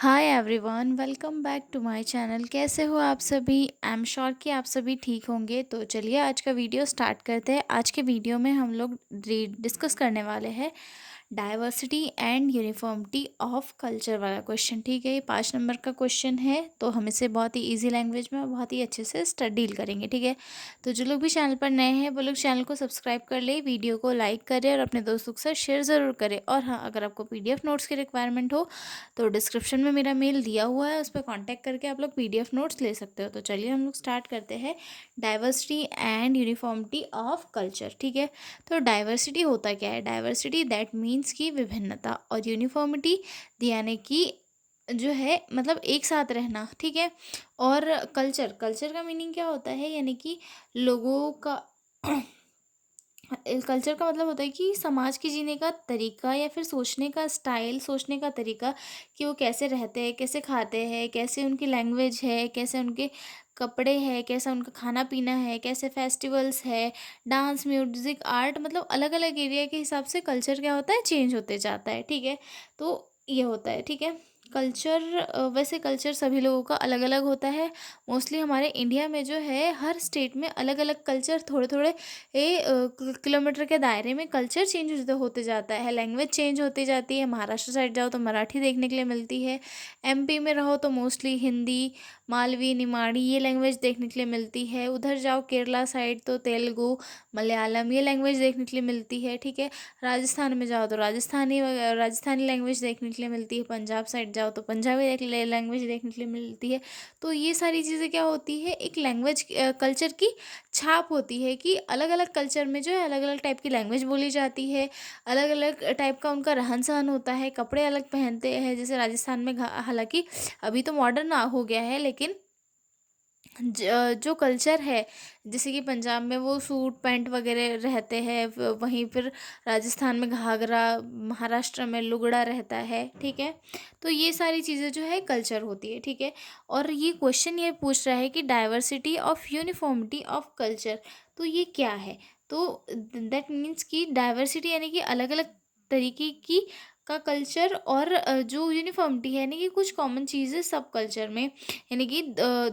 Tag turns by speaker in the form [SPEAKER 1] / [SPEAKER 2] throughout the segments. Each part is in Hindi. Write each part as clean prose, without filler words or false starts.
[SPEAKER 1] Hi everyone, welcome back to my channel. कैसे हो आप सभी? आई एम श्योर कि आप सभी ठीक होंगे। तो चलिए आज का वीडियो स्टार्ट करते हैं। आज के वीडियो में हम लोग डिस्कस करने वाले हैं diversity and uniformity of culture वाला क्वेश्चन। ठीक है, ये 5 नंबर का क्वेश्चन है, तो हम इसे बहुत ही इजी लैंग्वेज में और बहुत ही अच्छे से डील करेंगे। ठीक है, तो जो लोग भी चैनल पर नए हैं वो लोग चैनल को सब्सक्राइब कर ले, वीडियो को लाइक करें और अपने दोस्तों के साथ शेयर ज़रूर करें। और हाँ, अगर आपको पीडीएफ नोट्स की रिक्वायरमेंट हो तो डिस्क्रिप्शन में मेरा मेल दिया हुआ है, उस पर कांटेक्ट करके आप लोग पीडीएफ नोट्स ले सकते हो। तो चलिए हम लोग स्टार्ट करते हैं diversity and uniformity of culture. ठीक है, तो डाइवर्सिटी होता क्या है? डाइवर्सिटी दैट मीन्स की विभिन्नता, और यूनिफॉर्मिटी यानी कि जो है मतलब एक साथ रहना। ठीक है, और कल्चर, कल्चर का मीनिंग क्या होता है? यानी कि लोगों का कल्चर का मतलब होता है कि समाज के जीने का तरीका या फिर सोचने का स्टाइल, सोचने का तरीका, कि वो कैसे रहते हैं, कैसे खाते हैं, कैसे उनकी लैंग्वेज है, कैसे उनके कपड़े हैं, कैसा उनका खाना पीना है, कैसे फेस्टिवल्स है, डांस, म्यूजिक, आर्ट, मतलब अलग अलग एरिया के हिसाब से कल्चर क्या होता है, चेंज होते जाता है। ठीक है, तो ये होता है। ठीक है, कल्चर वैसे कल्चर सभी लोगों का अलग अलग होता है। मोस्टली हमारे इंडिया में जो है हर स्टेट में अलग अलग कल्चर, थोड़े थोड़े किलोमीटर के दायरे में कल्चर चेंज होते होते जाता है, लैंग्वेज चेंज होती जाती है। महाराष्ट्र साइड जाओ तो मराठी देखने के लिए मिलती है, एमपी में रहो तो मोस्टली हिंदी, मालवी, निमाड़ी ये लैंग्वेज देखने के लिए मिलती है। उधर जाओ केरला साइड तो तेलुगु, मलयालम ये लैंग्वेज देखने के लिए मिलती है। ठीक है, राजस्थान में जाओ तो राजस्थानी लैंग्वेज देखने के लिए मिलती है। पंजाब साइड जाओ तो पंजाबी लैंग्वेज देखने के लिए मिलती है। तो ये सारी चीज़ें क्या होती है, एक लैंग्वेज कल्चर की छाप होती है कि अलग अलग कल्चर में जो है अलग अलग टाइप की लैंग्वेज बोली जाती है, अलग अलग टाइप का उनका रहन सहन होता है, कपड़े अलग पहनते हैं। जैसे राजस्थान में हालांकि अभी तो मॉडर्न हो गया है, लेकिन जो कल्चर है, जैसे कि पंजाब में वो सूट पैंट वगैरह रहते हैं, वहीं फिर राजस्थान में घाघरा, महाराष्ट्र में लुगड़ा रहता है। ठीक है, तो ये सारी चीज़ें जो है कल्चर होती है। ठीक है, और ये क्वेश्चन ये पूछ रहा है कि diversity of uniformity of culture, तो ये क्या है? तो दैट मीन्स कि डाइवर्सिटी यानी कि अलग अलग तरीके की का कल्चर, और जो यूनिफॉर्मिटी है यानी कि कुछ कॉमन चीज़ें सब कल्चर में, यानी कि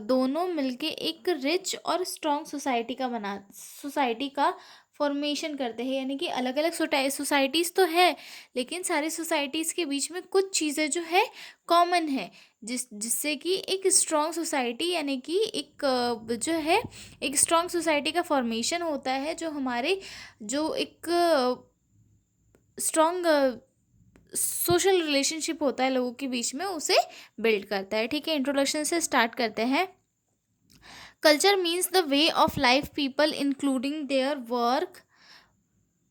[SPEAKER 1] दोनों मिलके एक रिच और स्ट्रॉन्ग सोसाइटी का फॉर्मेशन करते हैं। यानी कि अलग अलग सोसाइटीज़ तो है, लेकिन सारी सोसाइटीज़ के बीच में कुछ चीज़ें जो है कॉमन है, जिससे कि एक स्ट्रॉन्ग सोसाइटी यानी कि एक जो है एक स्ट्रॉन्ग सोसाइटी का फॉर्मेशन होता है, जो हमारे जो एक स्ट्रॉन्ग सोशल रिलेशनशिप होता है लोगों के बीच में, उसे बिल्ड करता है। ठीक है, इंट्रोडक्शन से स्टार्ट करते हैं। Culture means the way of life people including their work,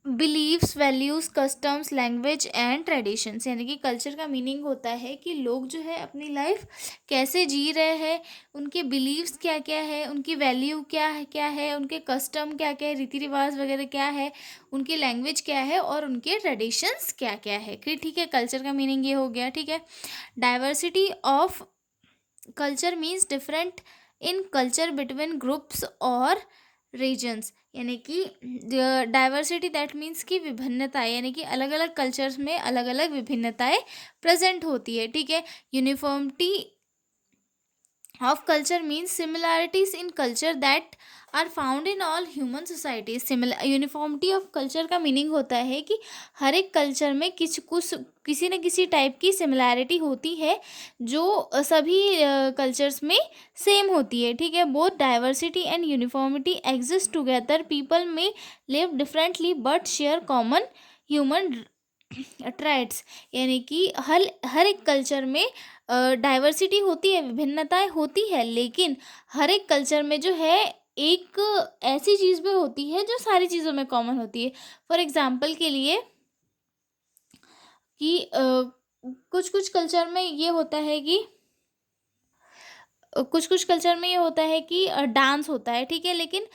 [SPEAKER 1] beliefs, values, customs, language and traditions. यानी कि कल्चर का मीनिंग होता है कि लोग जो है अपनी लाइफ कैसे जी रहे हैं, उनके बिलीव्स क्या क्या है, उनकी वैल्यू क्या है, उनके कस्टम क्या क्या है, रीति रिवाज वगैरह क्या है, उनकी लैंग्वेज क्या है, और उनके ट्रेडिशंस क्या क्या है। ठीक है, कल्चर का मीनिंग ये हो गया। ठीक है, diversity of culture means different in culture between groups और रीजन्स। यानी कि डाइवर्सिटी दैट मीन्स की विभिन्नता, यानी कि अलग अलग कल्चर्स में अलग अलग विभिन्नताएं प्रेजेंट होती है। ठीक है, uniformity of culture means similarities in culture that are found in all human societies. Uniformity of culture का मीनिंग होता है कि हर एक कल्चर में किसी न किसी टाइप की सिमिलैरिटी होती है, जो सभी कल्चर्स में सेम होती है। ठीक है, both diversity and uniformity exist together, people may live differently but share common human traits. यानी कि हर एक कल्चर में डाइवर्सिटी होती है, विभिन्नताएं होती है, लेकिन हर एक कल्चर में जो है एक ऐसी चीज़ भी होती है जो सारी चीज़ों में कॉमन होती है। फॉर एग्जाम्पल के लिए कि कुछ कुछ कल्चर में ये होता है कि कुछ कुछ कल्चर में ये होता है कि डांस होता है, ठीक है, लेकिन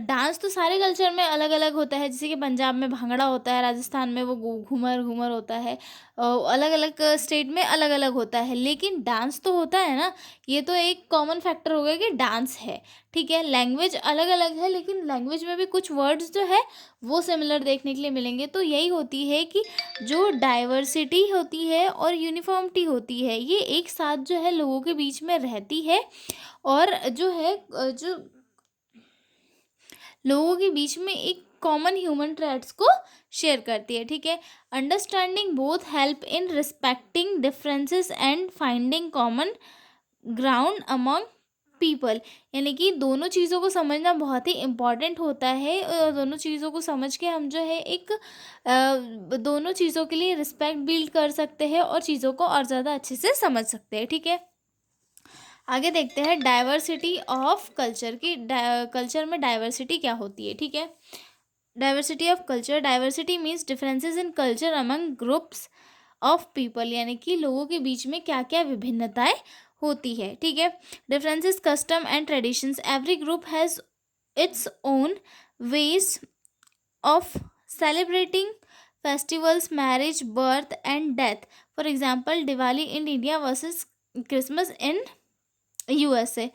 [SPEAKER 1] डांस तो सारे कल्चर में अलग अलग होता है। जैसे कि पंजाब में भांगड़ा होता है, राजस्थान में वो घूमर घूमर होता है, अलग अलग स्टेट में अलग अलग होता है, लेकिन डांस तो होता है ना। ये तो एक कॉमन फैक्टर हो गया कि डांस है, ठीक है। लैंग्वेज अलग अलग है, लेकिन लैंग्वेज में भी कुछ वर्ड्स जो है वो सिमिलर देखने के लिए मिलेंगे। तो यही होती है कि जो डाइवर्सिटी होती है और यूनिफॉर्मिटी होती है, ये एक साथ जो है लोगों के बीच में रहती है, और जो है जो लोगों के बीच में एक कॉमन ह्यूमन ट्रेड्स को शेयर करती है, ठीक है। Understanding both help in respecting differences and finding common ground among people. यानी कि दोनों चीज़ों को समझना बहुत ही इम्पॉर्टेंट होता है, और दोनों चीज़ों को समझ के हम जो है एक दोनों चीज़ों के लिए रिस्पेक्ट बिल्ड कर सकते हैं और चीज़ों को और ज़्यादा अच्छे से समझ सकते हैं, ठीक है। आगे देखते हैं डाइवर्सिटी ऑफ कल्चर की। कल्चर में डाइवर्सिटी क्या होती है, ठीक है। Diversity of culture, diversity means differences in culture among groups of people. यानी कि लोगों के बीच में क्या क्या विभिन्नताएं होती है, ठीक है। Differences custom and traditions, every group has its own ways of celebrating festivals, marriage, birth and death. For example, Diwali in India versus Christmas in USA.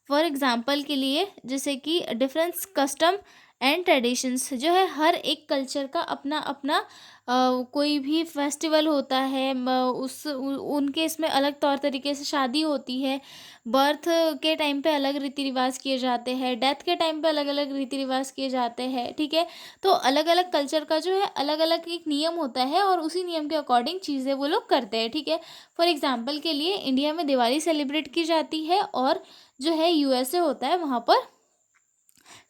[SPEAKER 1] For example के लिए, जैसे कि डिफरेंस कस्टम एंड ट्रेडिशंस, जो है हर एक कल्चर का अपना अपना कोई भी फेस्टिवल होता है, उनके इसमें अलग तौर तरीके से शादी होती है, बर्थ के टाइम पे अलग रीति रिवाज किए जाते हैं, डेथ के टाइम पे अलग अलग रीति रिवाज किए जाते हैं, ठीक है। तो अलग अलग कल्चर का जो है अलग अलग एक नियम होता है, और उसी नियम के अकॉर्डिंग चीज़ें वो लोग करते हैं, ठीक है। फॉर एग्जाम्पल के लिए इंडिया में दिवाली सेलिब्रेट की जाती है, और जो है यूएसए होता है वहाँ पर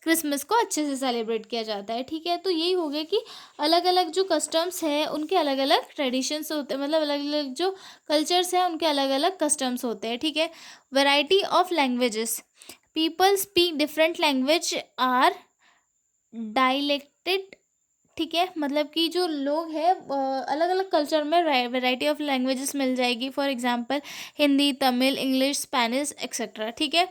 [SPEAKER 1] क्रिसमस को अच्छे से सेलिब्रेट किया जाता है, ठीक है। तो यही हो गया कि अलग अलग जो कस्टम्स है उनके अलग अलग ट्रेडिशंस होते हैं, मतलब अलग अलग जो कल्चर्स हैं उनके अलग अलग कस्टम्स होते हैं, ठीक है। Variety of languages, people speak different language or dialected, ठीक है। मतलब कि जो लोग हैं अलग अलग कल्चर में वैरायटी ऑफ लैंग्वेजेस मिल जाएगी। For example Hindi, Tamil, English, Spanish etcetera, ठीक है।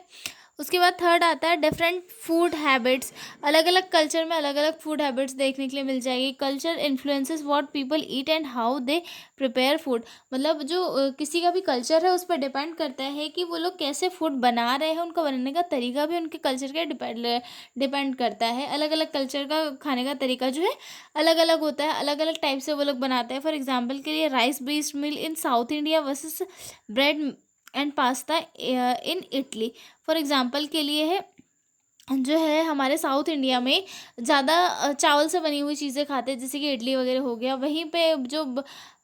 [SPEAKER 1] उसके बाद थर्ड आता है डिफरेंट फूड हैबिट्स, अलग अलग कल्चर में अलग अलग फूड हैबिट्स देखने के लिए मिल जाएगी। Culture influences what people eat and how they prepare food, मतलब जो किसी का भी कल्चर है उस पर डिपेंड करता है कि वो लोग कैसे फूड बना रहे हैं, उनका बनाने का तरीका भी उनके कल्चर के डिपेंड करता है। अलग अलग कल्चर का खाने का तरीका जो है अलग अलग होता है, अलग अलग टाइप से वो लोग बनाते हैं। फॉर एग्जाम्पल के लिए rice based meal in South India versus bread and pasta in Italy. For example के लिए है, जो है हमारे साउथ इंडिया में ज़्यादा चावल से बनी हुई चीज़ें खाते हैं, जैसे कि इडली वगैरह हो गया। वहीं पे जो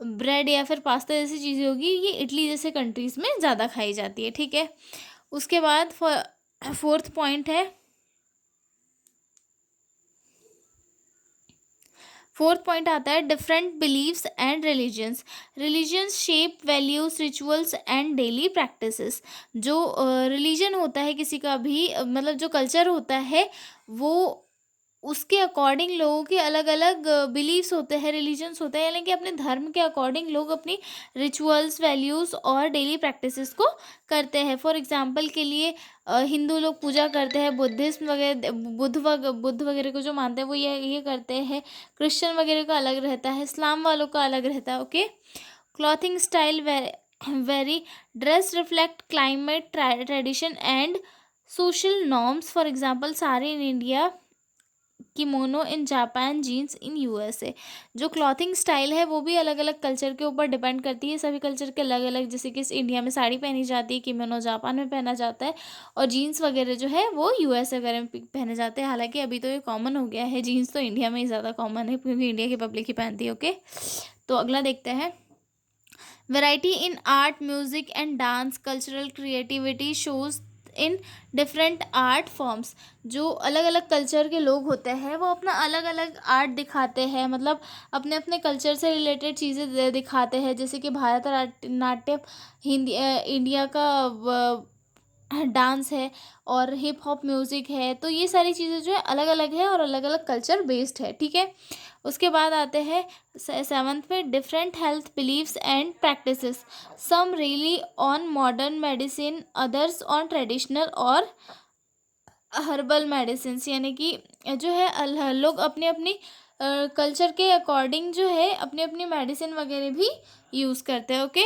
[SPEAKER 1] ब्रेड या फिर पास्ता जैसी चीज़ें होगी, ये इटली जैसे कंट्रीज़ में ज़्यादा खाई जाती है, ठीक है। उसके बाद फोर्थ पॉइंट है, फोर्थ पॉइंट आता है different beliefs and religions, religions shape values, rituals and daily practices. जो रिलीजन होता है किसी का भी, मतलब जो कल्चर होता है वो उसके अकॉर्डिंग लोगों के अलग अलग बिलीव्स होते हैं, रिलीजन्स होते हैं, यानी कि अपने धर्म के अकॉर्डिंग लोग अपनी रिचुअल्स, वैल्यूज़ और डेली प्रैक्टिसेस को करते हैं। फॉर एग्जांपल के लिए हिंदू लोग पूजा करते हैं, बुद्धिज्म वगैरह बुद्ध वगैरह को जो मानते हैं वो ये करते हैं, क्रिश्चियन वगैरह का अलग रहता है, इस्लाम वालों का अलग रहता है, okay. Clothing style very, dress reflect climate, tradition and social norms. For example sari in India, kimono in Japan, jeans in USA. जो क्लॉथिंग स्टाइल है वो भी अलग अलग कल्चर के ऊपर डिपेंड करती है, सभी कल्चर के अलग अलग। जैसे कि इंडिया में साड़ी पहनी जाती है, किमोनो जापान में पहना जाता है, और जीन्स वगैरह जो है वो यूएसए वगैरह में पहने जाते हैं। हालांकि अभी तो ये कॉमन हो गया है, जीन्स तो इंडिया में ही ज़्यादा कॉमन है क्योंकि इंडिया की पब्लिक ही पहनती है, ओके। तो अगला देखते हैं, variety in art, music and dance, cultural creativity shows in different art forms. जो अलग अलग कल्चर के लोग होते हैं वो अपना अलग अलग आर्ट दिखाते हैं, मतलब अपने अपने कल्चर से रिलेटेड चीज़ें दिखाते हैं। जैसे कि भारतनाट्यम हिंदी इंडिया का डांस है और हिप हॉप म्यूज़िक है, तो ये सारी चीज़ें जो है अलग अलग है और अलग अलग कल्चर बेस्ड है, ठीक है। उसके बाद आते हैं सेवन्थ में, different health beliefs and practices, some really on modern medicine, others on traditional और हर्बल मेडिसिन, यानी कि जो है लोग अपने अपनी कल्चर के अकॉर्डिंग जो है अपनी अपनी मेडिसिन वगैरह भी यूज़ करते हैं, ओके।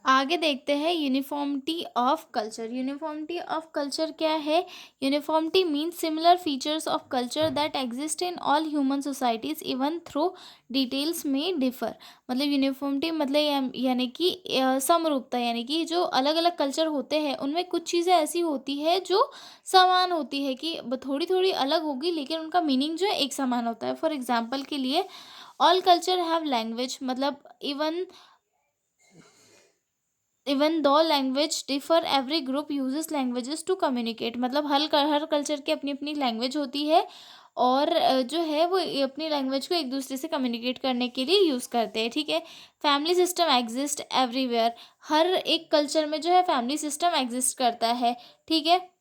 [SPEAKER 1] आगे देखते हैं uniformity of culture. Uniformity of culture क्या है? Uniformity means similar features of culture that exist in all human societies even though details में डिफर। मतलब यूनिफॉर्मिटी मतलब यानी कि समरूपता, यानी कि जो अलग अलग कल्चर होते हैं उनमें कुछ चीज़ें ऐसी होती है जो समान होती है, कि थोड़ी थोड़ी अलग होगी लेकिन उनका मीनिंग जो है एक समान होता है। फॉर एग्जाम्पल के लिए, ऑल कल्चर हैव लैंग्वेज, मतलब even though language differ every group uses languages to communicate. मतलब हर कल्चर की अपनी अपनी लैंग्वेज होती है और जो है वो अपनी लैंग्वेज को एक दूसरे से कम्युनिकेट करने के लिए यूज़ करते हैं, ठीक है। फैमिली सिस्टम एग्जिस्ट एवरीवेयर, हर एक कल्चर में जो है फैमिली सिस्टम एग्जिस्ट करता है, ठीक है।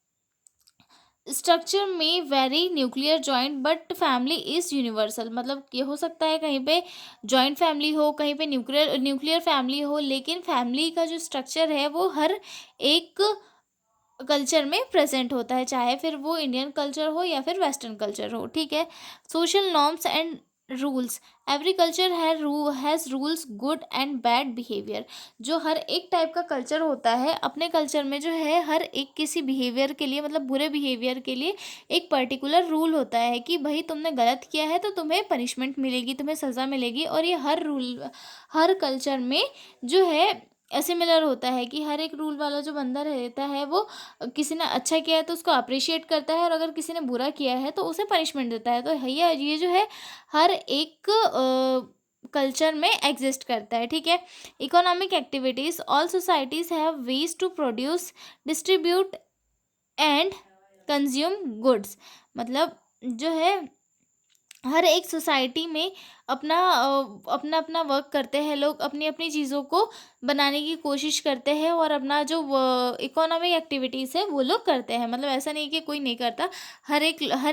[SPEAKER 1] स्ट्रक्चर में very nuclear joint but family is universal, मतलब ये हो सकता है कहीं पे जॉइंट फैमिली हो, कहीं पे न्यूक्लियर न्यूक्लियर फैमिली हो, लेकिन फैमिली का जो स्ट्रक्चर है वो हर एक कल्चर में प्रेजेंट होता है, चाहे फिर वो इंडियन कल्चर हो या फिर वेस्टर्न कल्चर हो, ठीक है। Social norms and rules, every culture has rules good and bad behaviour. जो हर एक टाइप का कल्चर होता है, अपने कल्चर में जो है हर एक किसी बिहेवियर के लिए, मतलब बुरे बिहेवियर के लिए एक पर्टिकुलर रूल होता है कि भाई तुमने गलत किया है तो तुम्हें पनिशमेंट मिलेगी, तुम्हें सज़ा मिलेगी। और ये हर रूल हर कल्चर में जो है सिमिलर होता है कि हर एक रूल वाला जो बंदा रहता है वो किसी ने अच्छा किया है तो उसको अप्रिशिएट करता है, और अगर किसी ने बुरा किया है तो उसे पनिशमेंट देता है। तो भैया ये जो है हर एक कल्चर में एग्जिस्ट करता है, ठीक है। Economic activities, all societies have ways to produce, distribute and consume goods. मतलब जो है हर एक सोसाइटी में अपना अपना वर्क करते हैं लोग, अपनी अपनी चीज़ों को बनाने की कोशिश करते हैं और अपना जो इकोनॉमिक एक्टिविटीज़ है वो लोग करते हैं। मतलब ऐसा नहीं कि कोई नहीं करता, हर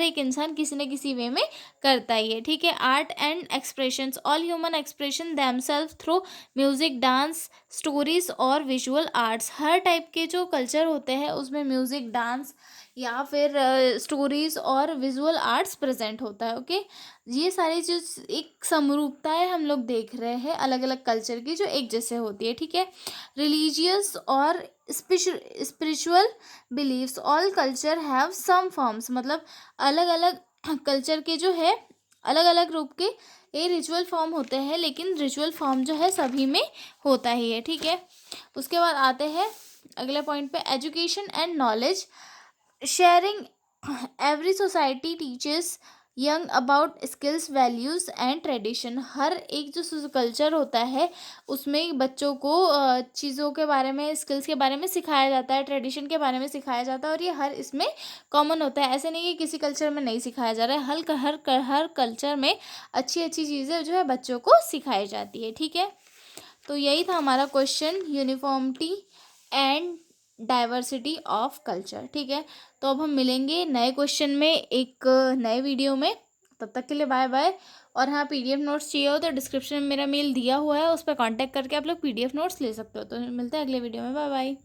[SPEAKER 1] एक इंसान किसी न किसी वे में करता ही है, ठीक है। Art and expressions, all human expression themselves through music, dance, stories और विजुअल आर्ट्स। हर टाइप के जो कल्चर होते हैं उसमें म्यूज़िक, डांस या फिर स्टोरीज और विजुअल आर्ट्स प्रेजेंट होता है, ओके। ये सारी जो एक समरूपताएं हम लोग देख रहे हैं अलग अलग कल्चर की जो एक जैसे होती है, ठीक है। रिलीजियस और spiritual beliefs, all culture have some forms, मतलब अलग अलग कल्चर के जो है अलग अलग रूप के ये रिचुअल फॉर्म होते हैं, लेकिन रिचुअल फॉर्म जो है सभी में होता ही है, ठीक है। उसके बाद आते हैं अगले पॉइंट पे, education and knowledge sharing, every society teaches young about skills, values and tradition. हर एक जो कल्चर होता है उसमें बच्चों को चीज़ों के बारे में, स्किल्स के बारे में सिखाया जाता है, ट्रेडिशन के बारे में सिखाया जाता है, और ये हर इसमें कॉमन होता है। ऐसे नहीं कि किसी कल्चर में नहीं सिखाया जा रहा है, हर कल्चर में अच्छी अच्छी चीज़ें जो है बच्चों को सिखाई जाती है, ठीक है। तो यही था हमारा question, uniformity and diversity of culture, ठीक है। तो अब हम मिलेंगे नए क्वेश्चन में एक नए वीडियो में, तब तक के लिए बाय बाय। और हाँ, पीडीएफ नोट्स चाहिए हो तो डिस्क्रिप्शन में मेरा मेल दिया हुआ है, उस पर कांटेक्ट करके आप लोग पीडीएफ नोट्स ले सकते हो। तो मिलते हैं अगले वीडियो में, बाय बाय।